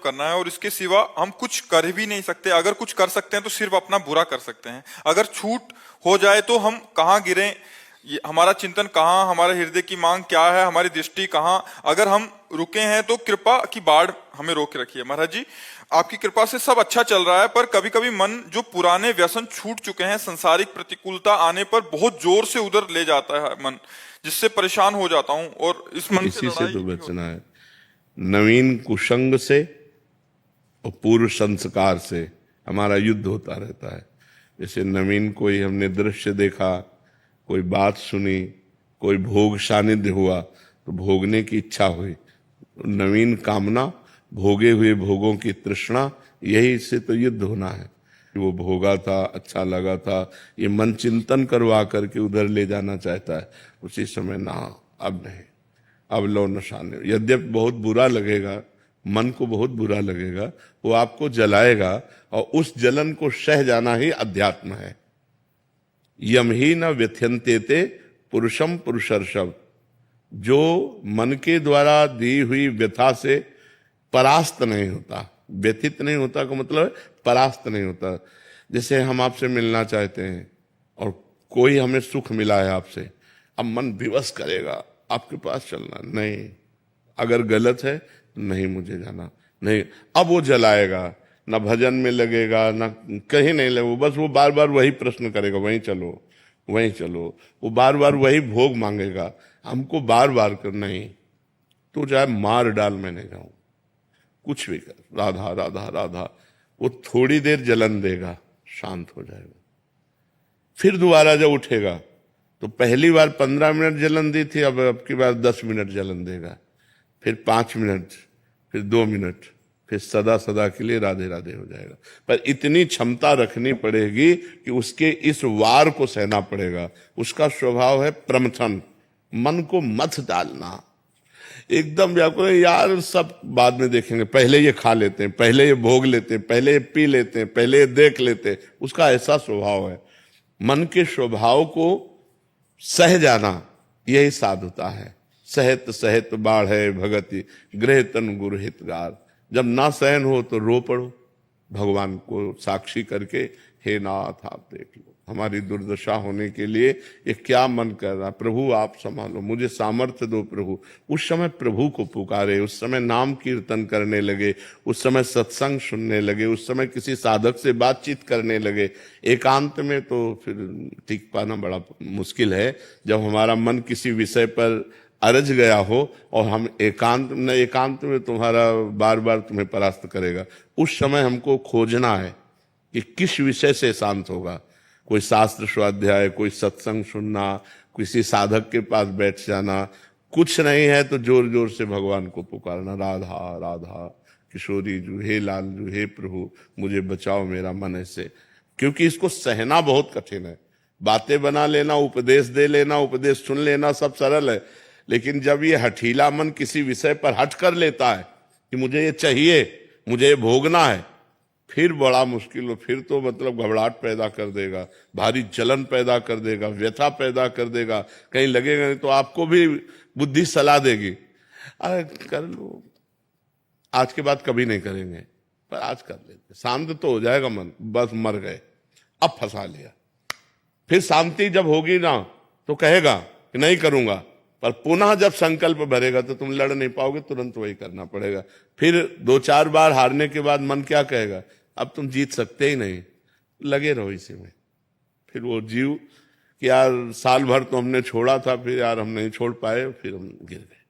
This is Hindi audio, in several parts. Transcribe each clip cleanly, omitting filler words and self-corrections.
जप करना है और इसके सिवा हम कुछ कर भी नहीं सकते। अगर कुछ कर सकते हैं तो सिर्फ अपना बुरा कर सकते हैं। अगर छूट हो जाए तो हम कहाँ गिरे, हमारा चिंतन कहाँ, हमारे हृदय की मांग क्या है, हमारी दृष्टि कहाँ, अगर हम रुके हैं तो कृपा की बाढ़ हमें रोक रखिए। महाराज जी, आपकी कृपा से सब अच्छा चल रहा है, पर कभी कभी मन जो पुराने व्यसन छूट चुके हैं, संसारिक प्रतिकूलता आने पर बहुत जोर से उधर ले जाता है मन, जिससे परेशान हो जाता हूं और इस मन इसी से तो बचना है। नवीन कुसंग से और पूर्व संस्कार से हमारा युद्ध होता रहता है। जैसे नवीन कोई हमने दृश्य देखा, कोई बात सुनी, कोई भोग सानिध्य हुआ तो भोगने की इच्छा हुई, नवीन कामना, भोगे हुए भोगों की तृष्णा, यही से तो युद्ध होना है। वो भोगा था, अच्छा लगा था, ये मन चिंतन करवा करके उधर ले जाना चाहता है। उसी समय ना, अब नहीं, अब लो नशाने। यद्यपि बहुत बुरा लगेगा, मन को बहुत बुरा लगेगा, वो आपको जलाएगा और उस जलन को सह जाना ही अध्यात्म है। यम ही न व्यथ्यन्ते ते पुरुषम पुरुषर्षभ। जो मन के द्वारा दी हुई व्यथा से परास्त नहीं होता, व्यथित नहीं होता का मतलब परास्त नहीं होता। जैसे हम आपसे मिलना चाहते हैं और कोई हमें सुख मिला है आपसे, अब मन विवश करेगा आपके पास चलना, नहीं, अगर गलत है तो नहीं, मुझे जाना नहीं। अब वो जलाएगा, ना भजन में लगेगा, ना कहीं नहीं लगेगा, बस वो बार बार वही प्रश्न करेगा, वहीं चलो वहीं चलो, वो बार बार वही भोग मांगेगा हमको बार बार कर। नहीं, तो चाहे मार डाल, मैं नहीं जाऊं, कुछ भी कर, राधा राधा राधा। वो थोड़ी देर जलन देगा, शांत हो जाएगा। फिर दोबारा जब उठेगा तो पहली बार 15 मिनट जलन दी थी, अब की बार 10 मिनट जलन देगा, फिर 5 मिनट, फिर 2 मिनट, फिर सदा सदा के लिए राधे राधे हो जाएगा। पर इतनी क्षमता रखनी पड़ेगी कि उसके इस वार को सहना पड़ेगा। उसका स्वभाव है प्रमथन, मन को मथ डालना, एकदम व्याकुल, यार सब बाद में देखेंगे, पहले ये खा लेते हैं, पहले ये भोग लेते हैं, पहले ये पी लेते हैं, पहले ये देख लेते हैं। उसका ऐसा स्वभाव है। मन के स्वभाव को सह जाना यही साधुता है। सहत सहत बाढ़ भगति गृह तन गुरु हितगार। जब ना सहन हो तो रो पड़ो, भगवान को साक्षी करके, हे नाथ आप देख लो हमारी दुर्दशा होने के लिए ये क्या मन कर रहा, प्रभु आप संभालो, मुझे सामर्थ्य दो प्रभु। उस समय प्रभु को पुकारे, उस समय नाम कीर्तन करने लगे, उस समय सत्संग सुनने लगे, उस समय किसी साधक से बातचीत करने लगे। एकांत में तो फिर टिक पाना बड़ा मुश्किल है। जब हमारा मन किसी विषय पर अरज गया हो और हम एकांत में तुम्हारा बार बार तुम्हें परास्त करेगा, उस समय हमको खोजना है कि किस विषय से शांत होगा। कोई शास्त्र स्वाध्याय, कोई सत्संग सुनना, किसी साधक के पास बैठ जाना, कुछ नहीं है तो जोर जोर से भगवान को पुकारना, राधा राधा किशोरी जू, हे लाल जू, हे प्रभु मुझे बचाओ मेरा मन ऐसे। क्योंकि इसको सहना बहुत कठिन है। बातें बना लेना, उपदेश दे लेना, उपदेश सुन लेना सब सरल है, लेकिन जब ये हठीला मन किसी विषय पर हट कर लेता है कि मुझे ये चाहिए, मुझे ये भोगना है, फिर बड़ा मुश्किल हो। फिर तो मतलब घबराहट पैदा कर देगा, भारी जलन पैदा कर देगा, व्यथा पैदा कर देगा, कहीं लगेगा नहीं तो आपको भी बुद्धि सलाह देगी, अरे कर लो, आज के बाद कभी नहीं करेंगे, पर आज कर लेते, शांत तो हो जाएगा मन, बस मर गए, अब फंसा लिया। फिर शांति जब होगी ना तो कहेगा कि नहीं करूंगा, पर पुनः जब संकल्प भरेगा तो तुम लड़ नहीं पाओगे, तुरंत वही करना पड़ेगा। फिर 2-4 बार हारने के बाद मन क्या कहेगा, अब तुम जीत सकते ही नहीं, लगे रहो इसी में। फिर वो जीव कि यार साल भर तो हमने छोड़ा था, फिर यार हम नहीं छोड़ पाए, फिर हम गिर गए।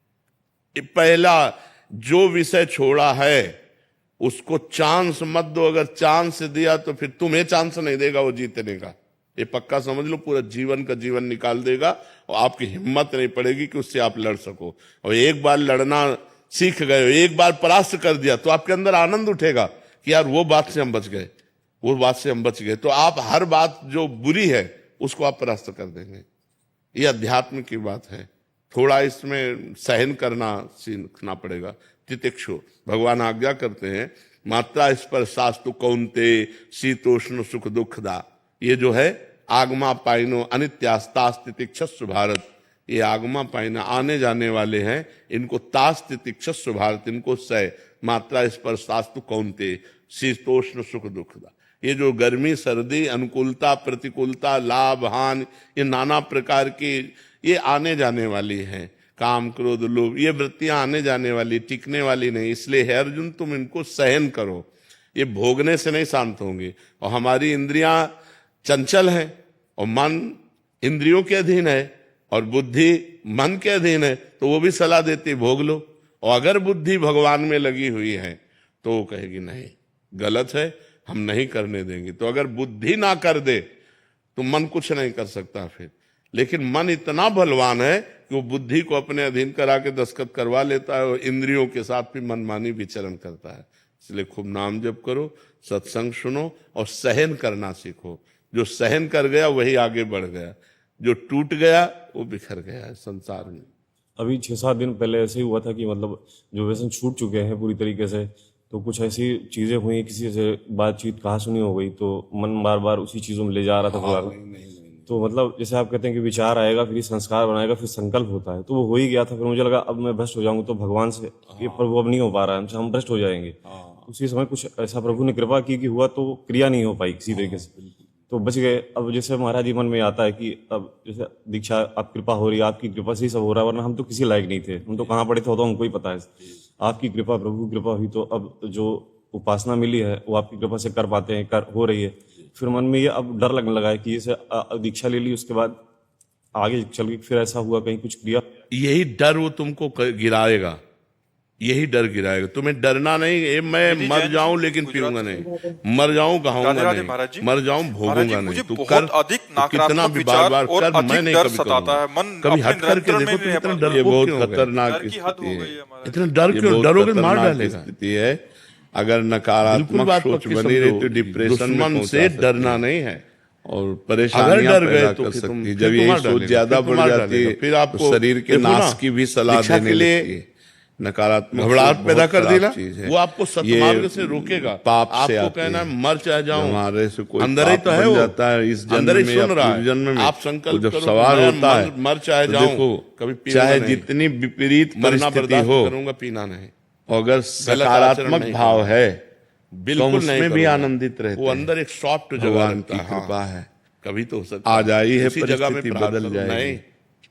ये पहला जो विषय छोड़ा है उसको चांस मत दो। अगर चांस दिया तो फिर तुम्हें चांस नहीं देगा वो जीतने का, ये पक्का समझ लो। पूरा जीवन का जीवन निकाल देगा और आपकी हिम्मत नहीं पड़ेगी कि उससे आप लड़ सको। और एक बार लड़ना सीख गए, एक बार परास्त कर दिया तो आपके अंदर आनंद उठेगा कि यार वो बात से हम बच गए, वो बात से हम बच गए। तो आप हर बात जो बुरी है उसको आप परास्त कर देंगे। ये अध्यात्म की बात है। थोड़ा इसमें सहन करना सीखना पड़ेगा। तितिक्षु भगवान आज्ञा करते हैं, मात्रा स्पर्शास्तु कौन्ते शीतोष्ण सुख दुखदा। ये जो है आगमा पाइनो अनित्यास्तास तितिक्षस्व भारत, ये आगमा पाइना आने जाने वाले हैं, इनको तास तितिक्षस्व भारत, इनको सह। मात्रा स्पर्शास्तु कौन्ते शीतोष्ण सुख दुखदा। ये जो गर्मी सर्दी अनुकूलता प्रतिकूलता लाभ हानि ये नाना प्रकार की ये आने जाने वाली हैं, काम क्रोध लोभ ये वृत्तियां आने जाने वाली टिकने वाली नहीं। इसलिए हे अर्जुन तुम इनको सहन करो, ये भोगने से नहीं शांत होंगे। और हमारी इंद्रियां चंचल हैं और मन इंद्रियों के अधीन है और बुद्धि मन के अधीन है, तो वो भी सलाह देती भोग लो। और अगर बुद्धि भगवान में लगी हुई है तो वो कहेगी नहीं गलत है हम नहीं करने देंगे। तो अगर बुद्धि ना कर दे तो मन कुछ नहीं कर सकता फिर। लेकिन मन इतना बलवान है कि वो बुद्धि को अपने अधीन करा के दस्तखत करवा लेता है और इंद्रियों के साथ भी मनमानी विचरण करता है। इसलिए खूब नाम जप करो, सत्संग सुनो और सहन करना सीखो। जो सहन कर गया वही आगे बढ़ गया, जो टूट गया वो बिखर गया है संसार में। अभी 6-7 दिन पहले ऐसे ही हुआ था कि मतलब जो व्यसन छूट चुके हैं पूरी तरीके से, तो कुछ ऐसी चीजें हुई, किसी से बातचीत कहा सुनी हो गई तो मन बार बार उसी चीजों में ले जा रहा था पूरा। तो मतलब जैसे आप कहते हैं कि विचार आएगा फिर संस्कार बनाएगा फिर संकल्प होता है, तो वो हो ही गया था। फिर मुझे लगा अब मैं भ्रष्ट हो जाऊंगा तो भगवान से ये प्रभु अब नहीं हो पा रहा है हमसे, हम भ्रष्ट हो जाएंगे। उसी समय कुछ ऐसा प्रभु ने कृपा की कि हुआ तो क्रिया नहीं हो पाई किसी तरीके से, तो बच गए। अब जैसे महाराज जी मन में आता है कि अब जैसे दीक्षा आप कृपा हो रही है, आपकी कृपा से ही सब हो रहा है, वरना हम तो किसी लायक नहीं थे, हम तो कहाँ पड़े थे तो हमको ही पता है। आपकी कृपा प्रभु की कृपा हुई तो अब जो उपासना मिली है वो आपकी कृपा से कर पाते हैं, कर हो रही है। फिर मन में ये अब डर लगने लगा है कि जैसे दीक्षा ले ली उसके बाद आगे चल के फिर ऐसा हुआ कहीं कुछ क्रिया। यही डर वो तुमको गिराएगा, यही डर गिराएगा। तुम्हें डरना नहीं है मैं मर जाऊं लेकिन पीऊंगा नहीं, मर जाऊं कहूंगा नहीं, मर जाऊं भोगूंगा नहीं। तू कर कितना भी बार बार कर, मैं नहीं कभी करूंगा। कभी हट करके देखो तुम इतना डर, ये बहुत खतरनाक स्थिति है। इतना डर क्यों, डरोगे मार डालेगा स्थिति है। अगर नकारात्मक सोच बनी रही तो डिप्रेशन में से डरना नहीं है और परेशानियां डर गए तो कर सकती। जब ये सोच ज्यादा बढ़ जाती है फिर आपको शरीर के नाश की भी सलाह देने लगती है। नकारात्मक घबराहट पैदा कर देना वो आपको सत्मार्ग से रोकेगा, पाप से आपको कहना मर चाहे जाऊं हमारे से कोई अंदर ही तो है, वो जाता है इस जन्म में या पूर्व जन्म में। आप संकल्प जब सवाल होता है मर चाहे जाऊं, कभी चाहे जितनी विपरीत परिस्थिति हो करूंगा पीना नहीं। अगर सकारात्मक भाव है बिल्कुल उसमें भी आनंदित रहते, वो अंदर एक सॉफ्ट जगह की कृपा है। कभी तो आ जाई है परिस्थिति बदल जाएगी।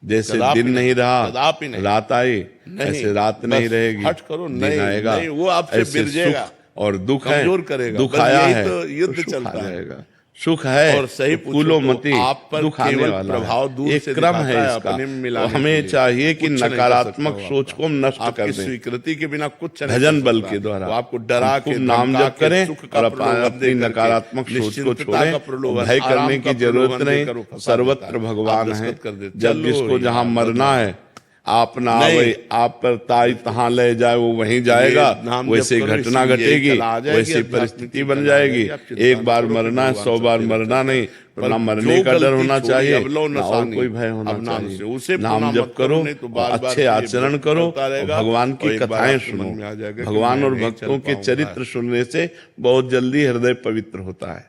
जैसे दिन नहीं रहा रात आई, ऐसे रात नहीं रहेगी, हट करो नहीं आएगा, वो आपसे बिरजेगा और दुख है दुख आया है तो युद्ध चलता रहेगा। सुख है और सही फूलो मती आप पर दुख आने वाला प्रभाव दूर एक क्रम है इसका। तो हमें चाहिए कि नकारात्मक सोच को नष्ट कर दें, स्वीकृति के बिना कुछ भजन बल के द्वारा आपको डरा के नाम जप करें और अपनी नकारात्मक सोच को छोड़ें। भय करने की जरूरत नहीं, सर्वत्र भगवान है। जब जिसको जहाँ मरना है आप ना आवे, आप पर ताई तहां ले जाए वो वहीं जाएगा, वैसे घटना घटेगी, वैसी परिस्थिति बन जाएगी। एक बार मरना है, 100 बार मरना नहीं। ना मरने का डर होना चाहिए ना और कोई भय होना चाहिए। नाम जप करो, अच्छे आचरण करो, भगवान की कथाएं सुनो। भगवान और भक्तों के चरित्र सुनने से बहुत जल्दी हृदय पवित्र होता है।